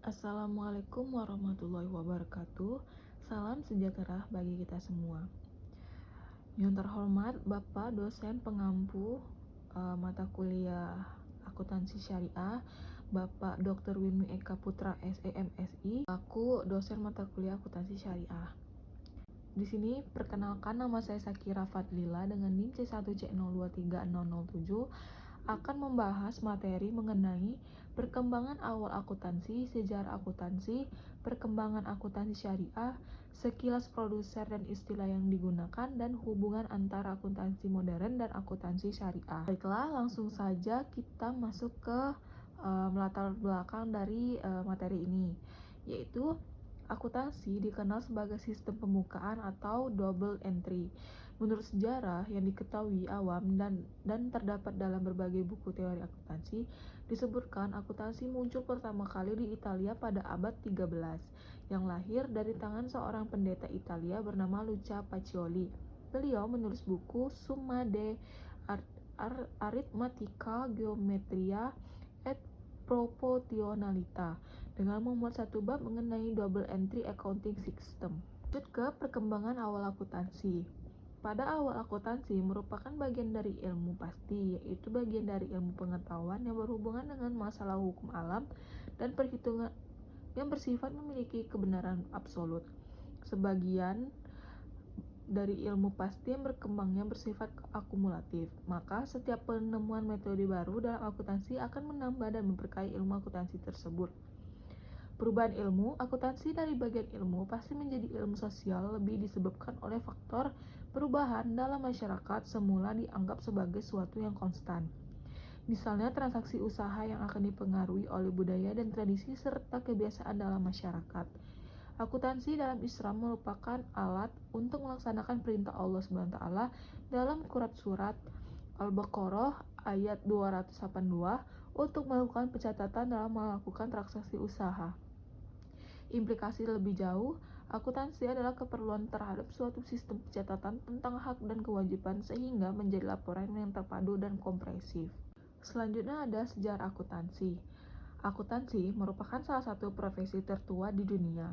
Assalamualaikum warahmatullahi wabarakatuh. Salam sejahtera bagi kita semua. Yang terhormat Bapak dosen pengampu mata kuliah akuntansi syariah, Bapak Dr. Winmi Eka Putra SEMSI, aku dosen mata kuliah akuntansi syariah. Di sini perkenalkan, nama saya Sakira Fadlila dengan NIM C1C023007 akan membahas materi mengenai perkembangan awal akuntansi, sejarah akuntansi, perkembangan akuntansi syariah, sekilas produser dan istilah yang digunakan, dan hubungan antara akuntansi modern dan akuntansi syariah. Baiklah, langsung saja kita masuk ke latar belakang dari materi ini, yaitu akuntansi dikenal sebagai sistem pembukaan atau double entry. Menurut sejarah yang diketahui awam dan terdapat dalam berbagai buku teori akuntansi, disebutkan akuntansi muncul pertama kali di Italia pada abad 13, yang lahir dari tangan seorang pendeta Italia bernama Luca Pacioli. Beliau menulis buku Summa de Arithmetica Geometria et Proportionalita dengan membuat satu bab mengenai double entry accounting system. Lanjut ke perkembangan awal akuntansi. Pada awal, akuntansi merupakan bagian dari ilmu pasti, yaitu bagian dari ilmu pengetahuan yang berhubungan dengan masalah hukum alam dan perhitungan yang bersifat memiliki kebenaran absolut. Sebagian dari ilmu pasti yang berkembangnya bersifat akumulatif, maka setiap penemuan metode baru dalam akuntansi akan menambah dan memperkaya ilmu akuntansi tersebut. Perubahan ilmu akuntansi dari bagian ilmu pasti menjadi ilmu sosial lebih disebabkan oleh faktor perubahan dalam masyarakat semula dianggap sebagai suatu yang konstan. Misalnya transaksi usaha yang akan dipengaruhi oleh budaya dan tradisi serta kebiasaan dalam masyarakat. Akuntansi dalam Islam merupakan alat untuk melaksanakan perintah Allah SWT dalam surat Al-Baqarah ayat 282 untuk melakukan pencatatan dalam melakukan transaksi usaha. Implikasi lebih jauh, akuntansi adalah keperluan terhadap suatu sistem pencatatan tentang hak dan kewajiban sehingga menjadi laporan yang terpadu dan komprehensif. Selanjutnya ada sejarah akuntansi. Akuntansi merupakan salah satu profesi tertua di dunia.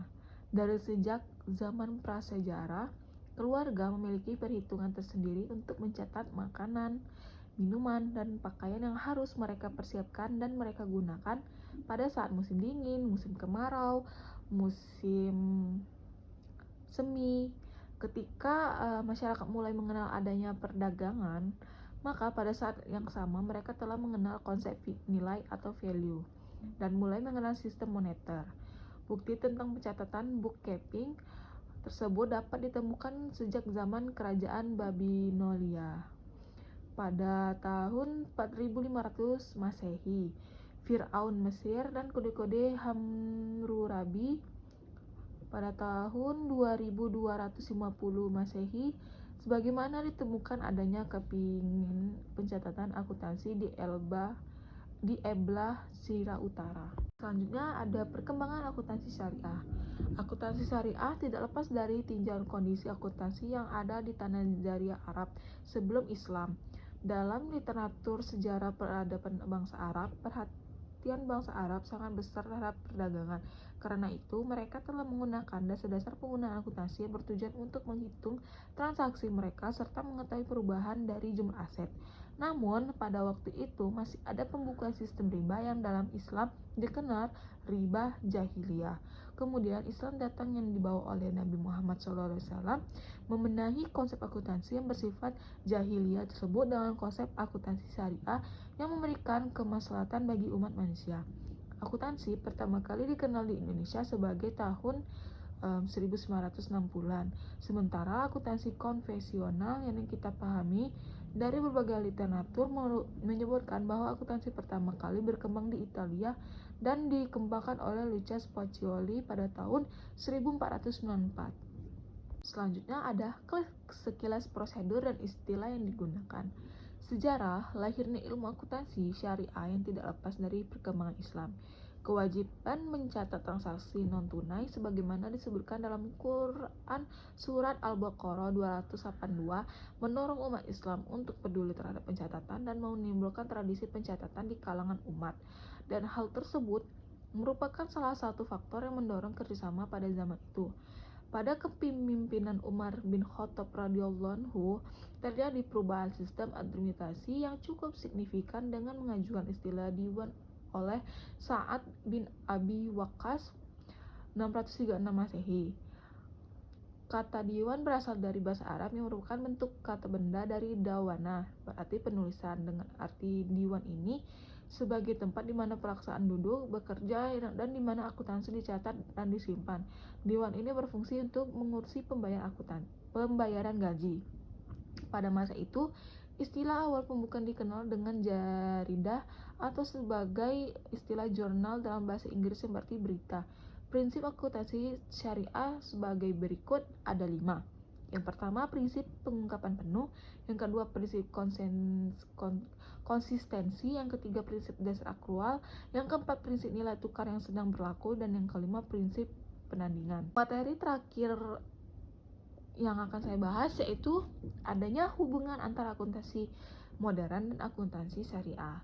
Dari sejak zaman prasejarah, keluarga memiliki perhitungan tersendiri untuk mencatat makanan, minuman, dan pakaian yang harus mereka persiapkan dan mereka gunakan pada saat musim dingin, musim kemarau, musim semi. Ketika masyarakat mulai mengenal adanya perdagangan, maka pada saat yang sama mereka telah mengenal konsep nilai atau value dan mulai mengenal sistem moneter. Bukti tentang pencatatan bookkeeping tersebut dapat ditemukan sejak zaman kerajaan Babilonia. Pada tahun 4500 Masehi, Fir'aun Mesir dan kode-kode Hammurabi pada tahun 2250 Masehi, sebagaimana ditemukan adanya kepingin pencatatan akuntansi di Eblah, Syria Utara. Selanjutnya ada perkembangan akuntansi syariah. Akuntansi syariah tidak lepas dari tinjauan kondisi akuntansi yang ada di tanah Jazirah Arab sebelum Islam. Dalam literatur sejarah peradaban bangsa Arab, perhatian bangsa Arab sangat besar terhadap perdagangan. Karena itu, mereka telah menggunakan dasar-dasar penggunaan akuntansi yang bertujuan untuk menghitung transaksi mereka serta mengetahui perubahan dari jumlah aset. Namun, pada waktu itu masih ada pembukuan sistem riba yang dalam Islam dikenal riba jahiliyah. Kemudian Islam datang yang dibawa oleh Nabi Muhammad SAW membenahi konsep akuntansi yang bersifat jahiliyah tersebut dengan konsep akuntansi syariah yang memberikan kemaslahatan bagi umat manusia. Akuntansi pertama kali dikenal di Indonesia sebagai tahun 1960-an. Sementara akuntansi konvensional yang kita pahami dari berbagai literatur menyebutkan bahwa akuntansi pertama kali berkembang di Italia dan dikembangkan oleh Luca Pacioli pada tahun 1494. Selanjutnya ada sekilas prosedur dan istilah yang digunakan. Sejarah lahirnya ilmu akuntansi syariah yang tidak lepas dari perkembangan Islam. Kewajiban mencatat transaksi non-tunai sebagaimana disebutkan dalam Quran Surat Al-Baqarah 282 mendorong umat Islam untuk peduli terhadap pencatatan dan menimbulkan tradisi pencatatan di kalangan umat. Dan hal tersebut merupakan salah satu faktor yang mendorong kerjasama pada zaman itu. Pada kepemimpinan Umar bin Khattab radhiyallahu anhu, terjadi perubahan sistem administrasi yang cukup signifikan dengan mengajukan istilah diwan oleh Sa'ad bin Abi Waqqas 636 Masehi. Kata diwan berasal dari bahasa Arab yang merupakan bentuk kata benda dari dawana, berarti penulisan. Dengan arti diwan ini sebagai tempat di mana pelaksanaan duduk, bekerja, dan di mana akuntansi dicatat dan disimpan. Diwan ini berfungsi untuk mengurusi pembayaran gaji. Pada masa itu, istilah awal pembukaan dikenal dengan jaridah atau sebagai istilah jurnal dalam bahasa Inggris yang berarti berita. Prinsip akuntansi syariah sebagai berikut ada 5. Yang pertama, prinsip pengungkapan penuh. Yang kedua, prinsip konsistensi. Yang ketiga, prinsip dasar akrual. Yang keempat, prinsip nilai tukar yang sedang berlaku. Dan yang kelima, prinsip penandingan. Materi terakhir yang akan saya bahas yaitu adanya hubungan antara akuntansi modern dan akuntansi syariah.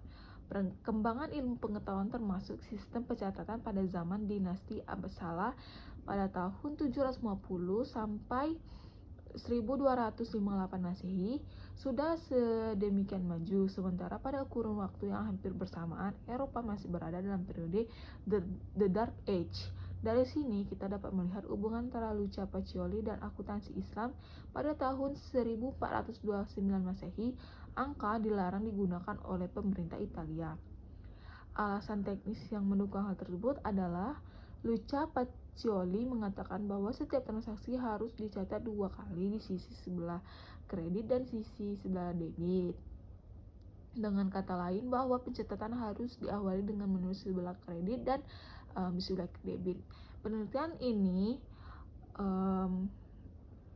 Perkembangan ilmu pengetahuan termasuk sistem pencatatan pada zaman dinasti Abbasalah pada tahun 750 sampai 1258 Masehi sudah sedemikian maju, sementara pada kurun waktu yang hampir bersamaan Eropa masih berada dalam periode The Dark Age. Dari sini kita dapat melihat hubungan antara Luca Pacioli dan akuntansi Islam. Pada tahun 1429 Masehi, angka dilarang digunakan oleh pemerintah Italia. Alasan teknis yang mendukung hal tersebut adalah Luca Pacioli mengatakan bahwa setiap transaksi harus dicatat 2 kali di sisi sebelah kredit dan sisi sebelah debit. Dengan kata lain, bahwa pencatatan harus diawali dengan menulis sebelah kredit dan sebelah debit. Penelitian ini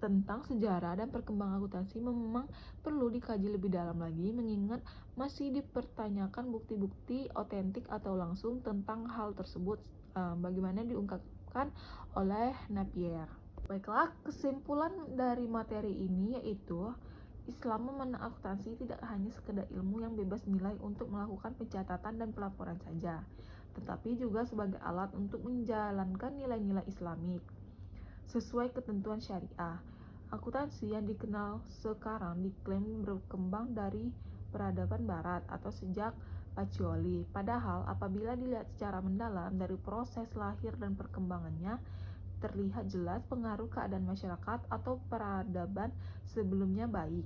tentang sejarah dan perkembangan akuntansi memang perlu dikaji lebih dalam lagi, mengingat masih dipertanyakan bukti-bukti otentik atau langsung tentang hal tersebut, bagaimana diungkapkan oleh Napier. Baiklah, kesimpulan dari materi ini yaitu Islam memandang akuntansi tidak hanya sekedar ilmu yang bebas nilai untuk melakukan pencatatan dan pelaporan saja, tetapi juga sebagai alat untuk menjalankan nilai-nilai Islamik sesuai ketentuan syariah. Akuntansi yang dikenal sekarang diklaim berkembang dari peradaban barat atau sejak Pacioli. Padahal apabila dilihat secara mendalam dari proses lahir dan perkembangannya, terlihat jelas pengaruh keadaan masyarakat atau peradaban sebelumnya baik.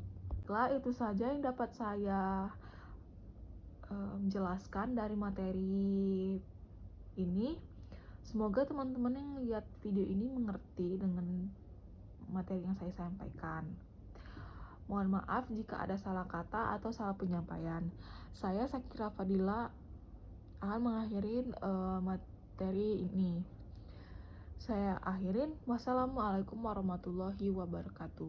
Itu saja yang dapat saya jelaskan dari materi ini. Semoga teman-teman yang lihat video ini mengerti dengan materi yang saya sampaikan. Mohon maaf jika ada salah kata atau salah penyampaian. Saya Sakira Fadila akan mengakhiri materi ini. Saya akhirin. Wassalamualaikum warahmatullahi wabarakatuh.